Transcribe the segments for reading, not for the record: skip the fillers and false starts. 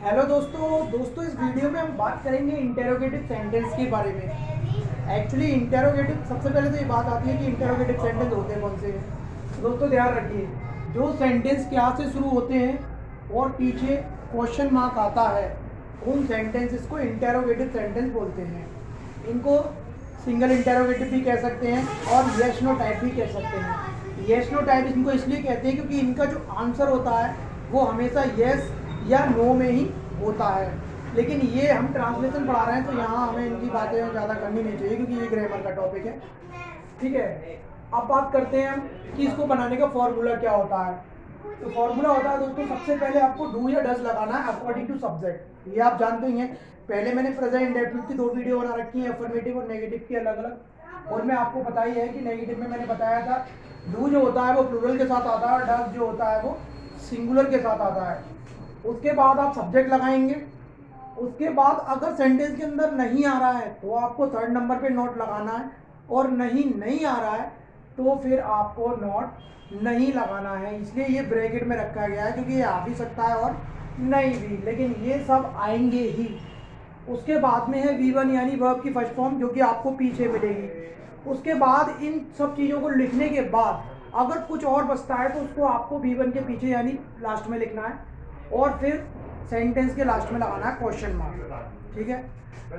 Hello दोस्तों इस video में हम बात करेंगे इंटेरोगेटिव सेंटेंस के बारे में। एक्चुअली इंटेरोगेटिव सबसे पहले तो ये बात आती है कि इंटेरोगेटिव सेंटेंस होते हैं कौन से हैं। तो दोस्तों ध्यान रखिए, जो सेंटेंस क्या से शुरू होते हैं और पीछे क्वेश्चन मार्क आता है, उन सेंटेंसेस को इंटेरोगेटिव सेंटेंस बोलते हैं। इनको सिंगल इंटेरोगेटिव भी कह सकते हैं और येस नो टाइप भी कह सकते हैं। येस नो टाइप इनको इसलिए कहते हैं क्योंकि इनका जो आंसर होता है वो हमेशा येस या नो में ही होता है। लेकिन ये हम ट्रांसलेशन पढ़ा रहे हैं तो यहाँ हमें इनकी बातें ज़्यादा करनी नहीं चाहिए क्योंकि ये ग्रामर का टॉपिक है। ठीक है, अब बात करते हैं हम कि इसको बनाने का फॉर्मूला क्या होता है। तो फॉर्मूला होता है दोस्तों, सबसे पहले आपको डू या डज लगाना है अकॉर्डिंग टू सब्जेक्ट। ये आप जानते ही हैं, पहले मैंने प्रेजेंट इंडेफिनिट की 2 वीडियो बना रखी है, अफर्मेटिव और नेगेटिव की अलग अलग। और मैं आपको पता ही है कि नेगेटिव में मैंने बताया था डू जो होता है वो प्लूरल के साथ आता है और डज जो होता है वो सिंगुलर के साथ आता है। उसके बाद आप सब्जेक्ट लगाएंगे। उसके बाद अगर सेंटेंस के अंदर नहीं आ रहा है तो आपको 3rd नंबर पे नोट लगाना है, और नहीं आ रहा है तो फिर आपको नोट नहीं लगाना है। इसलिए ये ब्रैकेट में रखा गया है क्योंकि ये आ भी सकता है और नहीं भी, लेकिन ये सब आएंगे ही। उसके बाद में है V1 यानी वर्ब की फर्स्ट फॉर्म, जो कि आपको पीछे मिलेगी। उसके बाद इन सब चीज़ों को लिखने के बाद अगर कुछ और बचता है तो उसको आपको V1 के पीछे यानी लास्ट में लिखना है, और फिर सेंटेंस के लास्ट में लगाना है क्वेश्चन मार्क। ठीक है,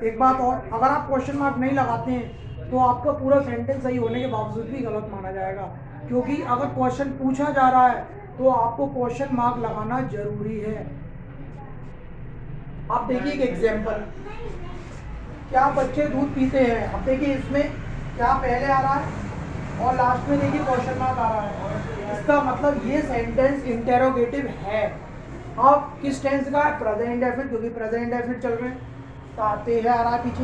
एक बात और, अगर आप क्वेश्चन मार्क नहीं लगाते हैं तो आपका पूरा सेंटेंस सही होने के बावजूद भी गलत माना जाएगा, क्योंकि अगर क्वेश्चन पूछा जा रहा है तो आपको क्वेश्चन मार्क लगाना जरूरी है। आप देखिए एक एग्जाम्पल, क्या बच्चे दूध पीते हैं। अब देखिए इसमें क्या पहले आ रहा है और लास्ट में देखिए क्वेश्चन मार्क आ रहा है। इसका मतलब ये सेंटेंस इंटेरोगेटिव है। अब किस टेंस का है? प्रेजेंट इंडेफिनिट, क्योंकि प्रेजेंट इंडेफिनिट चल रहे हैं तो आते हैं आ रहा है पीछे।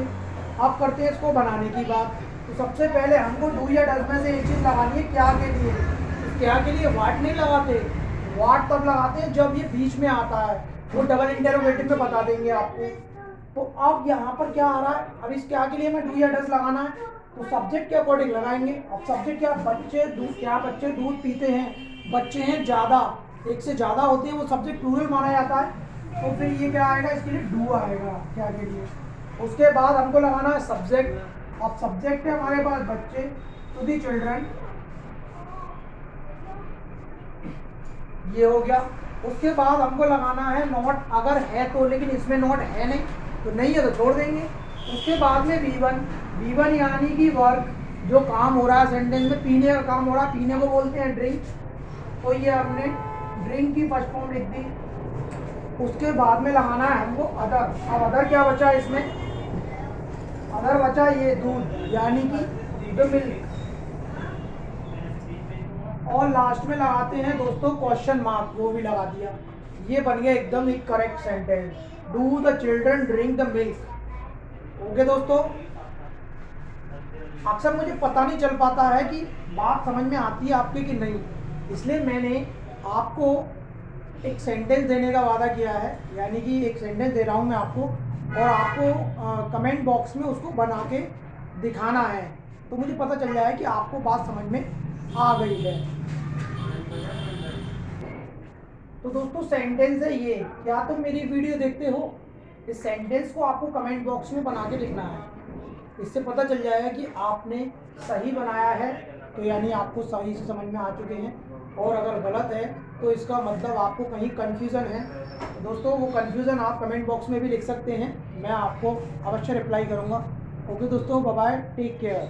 अब करते हैं इसको बनाने की बात। तो सबसे पहले हमको डू या डज में से एक चीज़ लगानी है, क्या के लिए। तो क्या के लिए वाट नहीं लगाते, वाट तब लगाते हैं जब ये बीच में आता है, वो डबल इंटेरोगेटिव में बता देंगे आपको। तो अब यहाँ पर क्या आ रहा है, अब इस क्या के लिए मैं डू या डज लगाना है तो सब्जेक्ट के अकॉर्डिंग लगाएंगे। अब सब्जेक्ट क्या, बच्चे दूध, क्या बच्चे दूध पीते हैं, बच्चे हैं ज़्यादा, एक से ज़्यादा होते हैं, वो सब्जेक्ट प्लूरल माना जाता है। तो फिर ये क्या आएगा, इसके लिए डू आएगा क्या के लिए। उसके बाद हमको लगाना है सब्जेक्ट। अब सब्जेक्ट है हमारे पास बच्चे, टू दी चिल्ड्रन, ये हो गया। उसके बाद हमको लगाना है नोट, अगर है तो, लेकिन इसमें नोट है नहीं तो नहीं है तो छोड़ देंगे। उसके बाद में V1 यानी कि वर्क, जो काम हो रहा है सेंटेंस में, पीने का काम हो रहा है, पीने को बोलते हैं ड्रिंक, तो ये हमने ड्रिंक की फर्स्ट फॉर्म लिख दी। उसके बाद में लगाना है हमको अदर। अब अदर क्या बचा इसमें, अदर बचा ये दूध यानी कि द मिल्क। और लास्ट में लगाते हैं दोस्तों क्वेश्चन मार्क, वो भी लगा दिया। ये बन गया एकदम एक correct sentence, do the children drink the milk. Okay दोस्तों, अक्सर मुझे पता नहीं चल पाता है कि बात समझ में आती है आपके कि नहीं, इसलिए मैंने आपको एक सेंटेंस देने का वादा किया है, यानी कि एक सेंटेंस दे रहा हूँ मैं आपको, और आपको कमेंट बॉक्स में उसको बना के दिखाना है, तो मुझे पता चल जाए कि आपको बात समझ में आ गई है। तो दोस्तों सेंटेंस है ये, क्या तुम मेरी वीडियो देखते हो, इस सेंटेंस को आपको कमेंट बॉक्स में बना के लिखना है। इससे पता चल जाएगा कि आपने सही बनाया है, तो यानी आपको सही से समझ में आ चुके हैं, और अगर गलत है तो इसका मतलब आपको कहीं कन्फ्यूज़न है। दोस्तों वो कन्फ्यूज़न आप कमेंट बॉक्स में भी लिख सकते हैं, मैं आपको अवश्य रिप्लाई करूँगा। ओके दोस्तों, बाय बाय, टेक केयर।